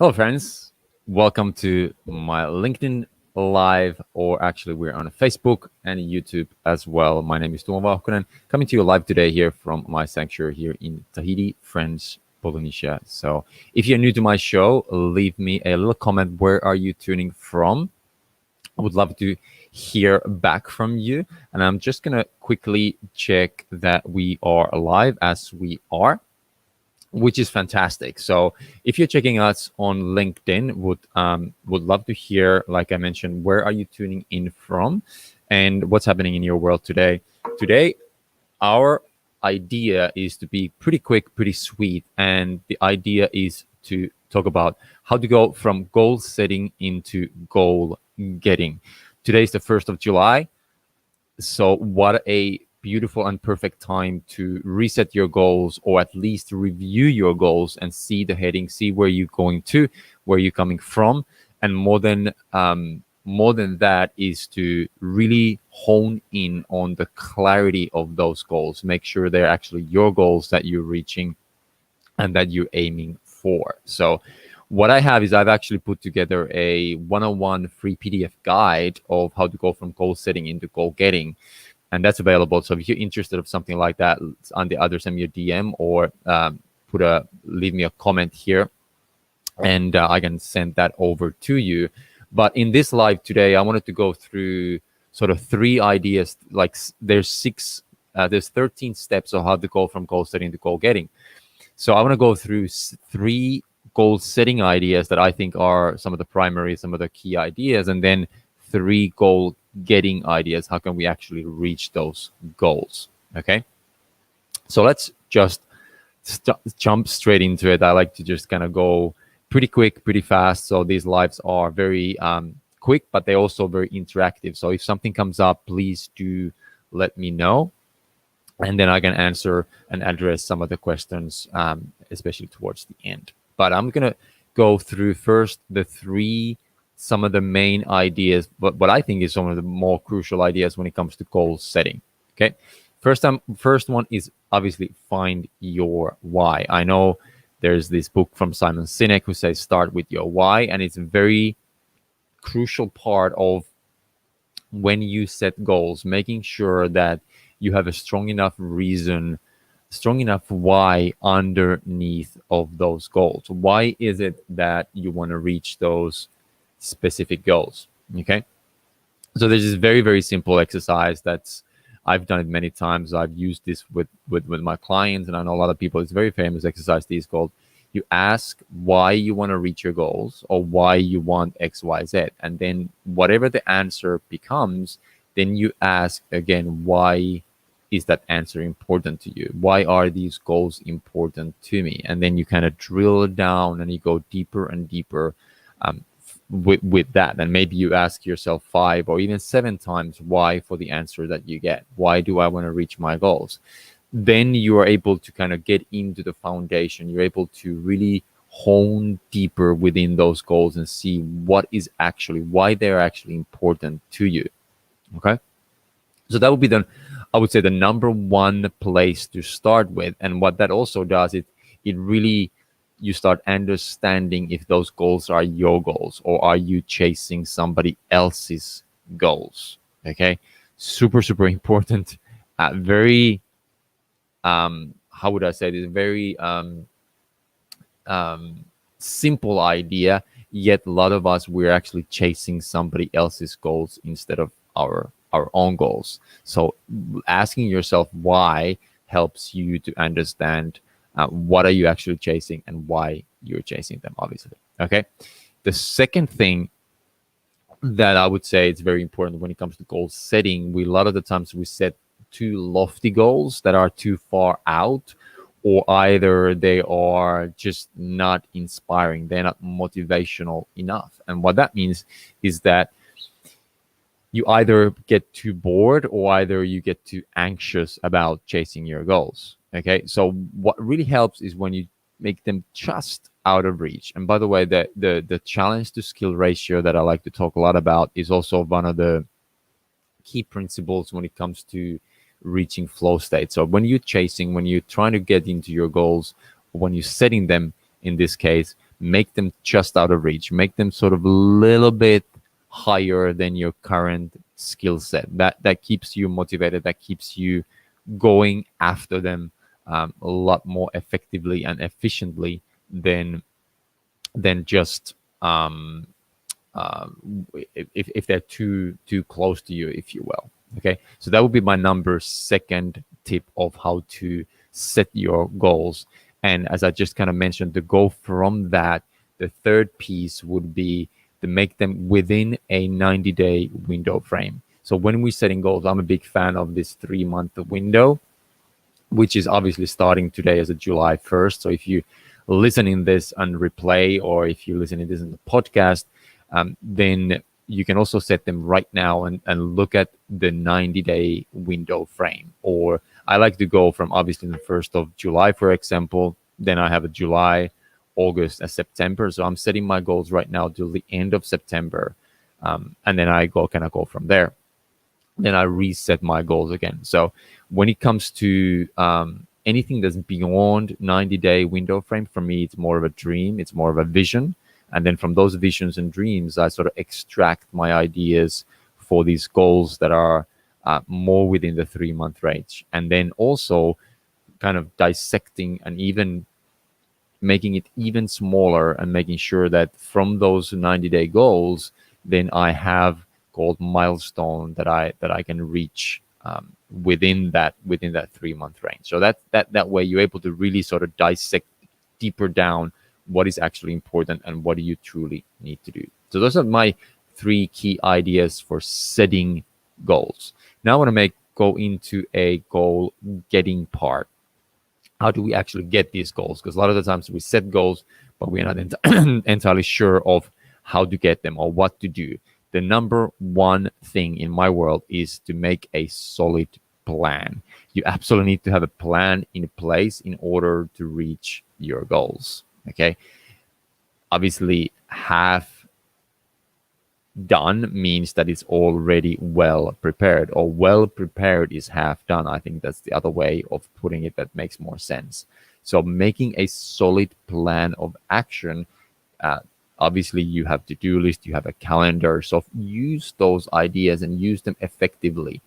Hello, friends. Welcome to my LinkedIn Live, or actually, we're on Facebook and YouTube as well. My name is Tuomo Vauhkonen, coming to you live today here from my sanctuary here in Tahiti, French Polynesia. So, if you're new to my show, leave me a little comment. Where are you tuning from? I would love to hear back from you. And I'm just going to quickly check that we are live as we are, which is fantastic. So if you're checking us on LinkedIn, would love to hear, like I mentioned, where are you tuning in from and what's happening in your world today. Today, our idea is to be pretty quick, pretty sweet. And the idea is to talk about how to go from goal setting into goal getting. Today is the 1st of July. So what a beautiful and perfect time to reset your goals, or at least review your goals and see the heading, see where you're going to, where you're coming from. And more than that is to really hone in on the clarity of those goals. Make sure they're actually your goals that you're reaching and that you're aiming for. So what I have is I've actually put together a 101 free PDF guide of how to go from goal setting into goal getting. And that's available. So if you're interested of something like that, on the other, send me a DM or leave me a comment here, and I can send that over to you. But in this live today, I wanted to go through sort of three ideas. Like there's 13 steps of how to go from goal setting to goal getting. So I want to go through three goal setting ideas that I think are some of the key ideas, and then three goal getting ideas. How can we actually reach those goals? Okay. So let's just jump straight into it. I like to just kind of go pretty quick, pretty fast. So these lives are very quick, but they're also very interactive. So if something comes up, please do let me know, and then I can answer and address some of the questions, especially towards the end. But I'm going to go through first some of the main ideas, but what I think is some of the more crucial ideas when it comes to goal setting. Okay. First one is obviously find your why. I know there's this book from Simon Sinek who says start with your why, and it's a very crucial part of when you set goals, making sure that you have a strong enough reason, strong enough why underneath of those goals. Why is it that you want to reach those specific goals? Okay. So there's this very, very simple exercise that's I've done it many times. I've used this with my clients, and I know a lot of people. It's a very famous exercise. These called, you ask why you want to reach your goals or why you want X, Y, Z. And then whatever the answer becomes, then you ask again, why is that answer important to you? Why are these goals important to me? And then you kind of drill down and you go deeper and deeper with that. And maybe you ask yourself 5 or even 7 times why for the answer that you get. Why do I want to reach my goals? Then you are able to kind of get into the foundation. You're able to really hone deeper within those goals and see why they're actually important to you. Okay. So that would be I would say the number one place to start with. And what that also does, it really, you start understanding if those goals are your goals or are you chasing somebody else's goals. Okay. Super, super important. Very, how would I say this? Very simple idea, yet a lot of us, we're actually chasing somebody else's goals instead of our own goals. So asking yourself why helps you to understand what are you actually chasing and why you're chasing them, obviously. Okay. The second thing that I would say is very important when it comes to goal setting, a lot of the times we set too lofty goals that are too far out, or either they are just not inspiring, they're not motivational enough. And what that means is that you either get too bored or either you get too anxious about chasing your goals. Okay. So what really helps is when you make them just out of reach. And by the way, the challenge to skill ratio that I like to talk a lot about is also one of the key principles when it comes to reaching flow state. So when you're trying to get into your goals, when you're setting them, in this case, make them just out of reach, make them sort of a little bit higher than your current skill set. That keeps you motivated, that keeps you going after them a lot more effectively and efficiently than just if they're too close to you, if you will. Okay, so that would be my second tip of how to set your goals. And as I just kind of mentioned, to go from that, the third piece would be to make them within a 90-day window frame. So when we're setting goals, I'm a big fan of this 3-month window, which is obviously starting today as of July 1st. So if you listening this on replay, or if you're listening this in the podcast, then you can also set them right now and look at the 90-day window frame. Or I like to go from obviously the 1st of July, for example, then I have a July, August, and September. So I'm setting my goals right now till the end of September. And then I go from there. Then I reset my goals again. So when it comes to anything that's beyond 90-day window frame, for me, it's more of a dream. It's more of a vision. And then from those visions and dreams, I sort of extract my ideas for these goals that are more within the 3-month range. And then also kind of dissecting and even making it even smaller, and making sure that from those 90-day goals, then I have called milestone that I can reach within that 3-month range. So that way you're able to really sort of dissect deeper down what is actually important and what do you truly need to do. So those are my 3 key ideas for setting goals. Now I want to go into a goal getting part. How do we actually get these goals? Because a lot of the times we set goals, but we're not entirely sure of how to get them or what to do. The number one thing in my world is to make a solid plan. You absolutely need to have a plan in place in order to reach your goals. Okay. Obviously, half done means that it's already well prepared, or well prepared is half done. I think that's the other way of putting it that makes more sense. So making a solid plan of action, obviously you have to-do list, you have a calendar. So use those ideas and use them effectively.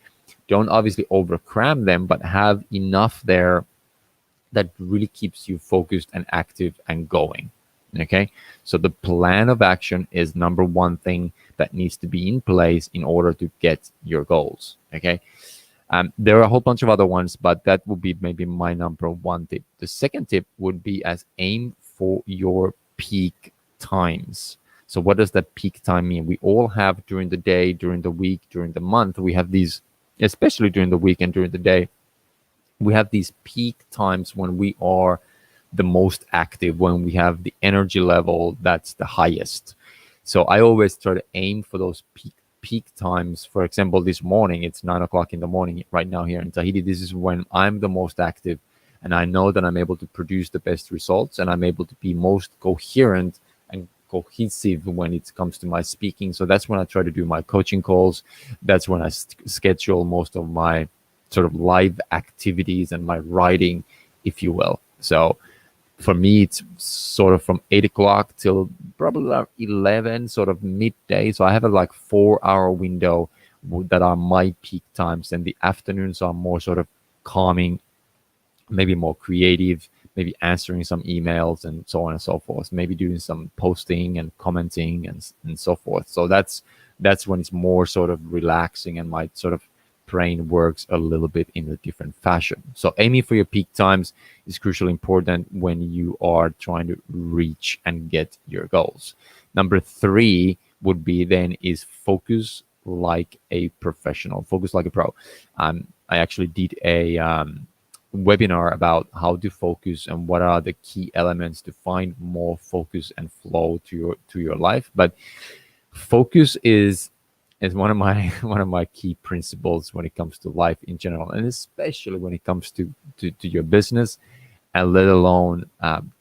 Don't obviously overcram them, but have enough there that really keeps you focused and active and going. Okay, so the plan of action is number one thing that needs to be in place in order to get your goals. Okay, there are a whole bunch of other ones, but that would be maybe my number one tip. The second tip would be as aim for your peak times. So what does that peak time mean? We all have during the day, during the week, during the month, we have these, especially during the week and during the day, we have these peak times when we are the most active, when we have the energy level that's the highest. So I always try to aim for those peak times. For example, this morning, it's 9 o'clock in the morning right now here in Tahiti. This is when I'm the most active, and I know that I'm able to produce the best results, and I'm able to be most coherent and cohesive when it comes to my speaking. So that's when I try to do my coaching calls. That's when I schedule most of my sort of live activities and my writing, if you will. So for me, it's sort of from 8 o'clock till probably like 11, sort of midday. So I have a like 4-hour window that are my peak times. And the afternoons are more sort of calming, maybe more creative, maybe answering some emails and so on and so forth, maybe doing some posting and commenting and so forth. So that's when it's more sort of relaxing, and my sort of brain works a little bit in a different fashion. So aiming for your peak times is crucially important when you are trying to reach and get your goals. Number 3 would be then is focus like a professional, focus like a pro. I actually did a webinar about how to focus and what are the key elements to find more focus and flow to your life. But focus is one of my key principles when it comes to life in general, and especially when it comes to your business, and let alone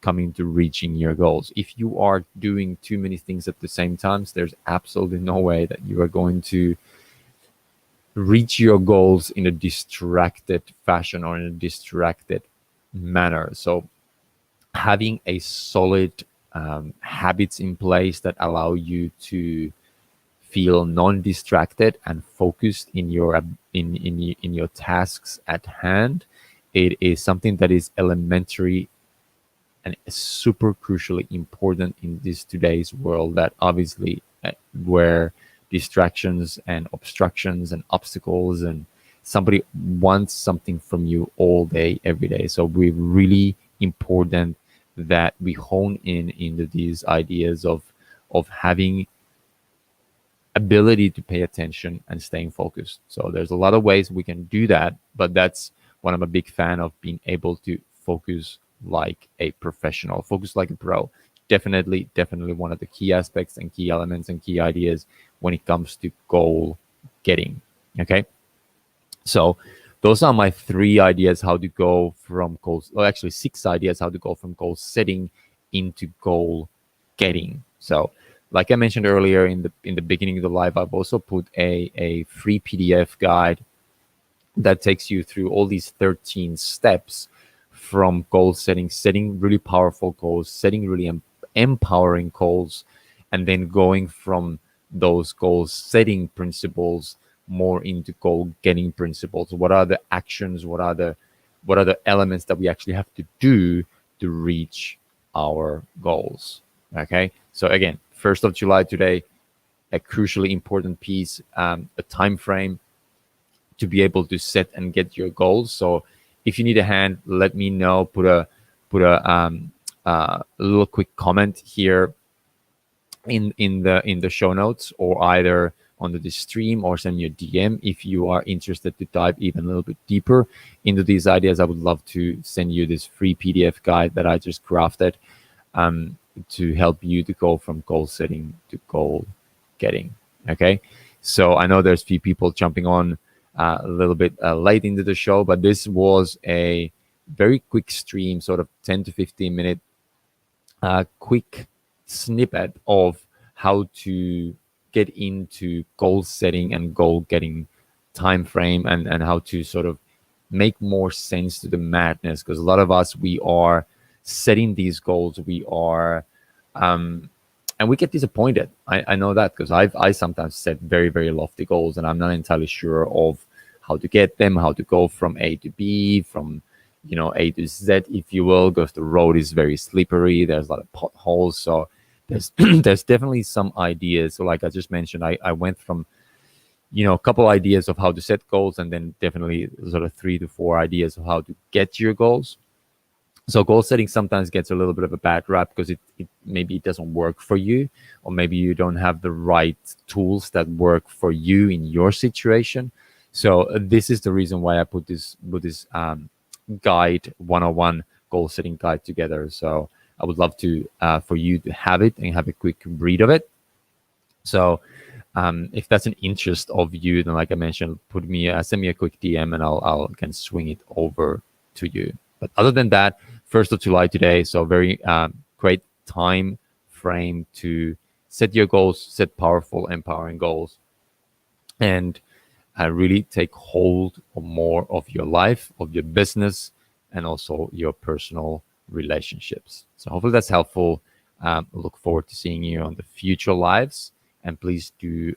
coming to reaching your goals. If you are doing too many things at the same time, there's absolutely no way that you are going to reach your goals in a distracted fashion or in a distracted manner. So having a solid habits in place that allow you to feel non-distracted and focused in your in your tasks at hand. It is something that is elementary and super crucially important in this today's world, that obviously where distractions and obstructions and obstacles, and somebody wants something from you all day every day. So we really important that we hone in into these ideas of having ability to pay attention and staying focused. So there's a lot of ways we can do that, but that's what I'm a big fan of, being able to focus like a professional, focus like a pro. Definitely one of the key aspects and key elements and key ideas when it comes to goal getting. Okay. So those are my 3 ideas how to go from goals, or actually 6 ideas how to go from goal setting into goal getting. So like I mentioned earlier in the beginning of the live, I've also put a free PDF guide that takes you through all these 13 steps from goal setting, setting really powerful goals, setting really empowering goals, and then going from those goal setting principles more into goal getting principles. What are the actions? What are the elements that we actually have to do to reach our goals? Okay. So again, 1st of July today, a crucially important piece, a time frame to be able to set and get your goals. So if you need a hand, let me know. Put a little quick comment here in the show notes, or either under the stream, or send me a DM if you are interested to dive even a little bit deeper into these ideas. I would love to send you this free PDF guide that I just crafted to help you to go from goal setting to goal getting. Okay, so I know there's few people jumping on a little bit late into the show, but this was a very quick stream, sort of 10 to 15 minute quick snippet of how to get into goal setting and goal getting time frame, and how to sort of make more sense to the madness, because a lot of us, we are setting these goals, we are and we get disappointed. I know that, because I sometimes set very, very lofty goals, and I'm not entirely sure of how to get them, how to go from A to B, from A to Z, if you will, because the road is very slippery. There's a lot of potholes. So there's there's definitely some ideas. So like I just mentioned, I went from a couple ideas of how to set goals, and then definitely sort of 3 to 4 ideas of how to get your goals. So goal setting sometimes gets a little bit of a bad rap because it maybe it doesn't work for you, or maybe you don't have the right tools that work for you in your situation. So this is the reason why I put this guide 101 goal setting guide together. So I would love to for you to have it and have a quick read of it. So if that's an interest of you, then like I mentioned, send me a quick DM, and I'll can swing it over to you. But other than that, 1st of July today, so very great time frame to set your goals, set powerful, empowering goals, and really take hold of more of your life, of your business, and also your personal relationships. So hopefully that's helpful. Look forward to seeing you on the future lives, and please do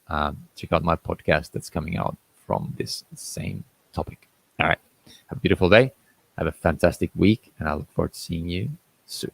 check out my podcast that's coming out from this same topic. All right, have a beautiful day. Have a fantastic week, and I look forward to seeing you soon.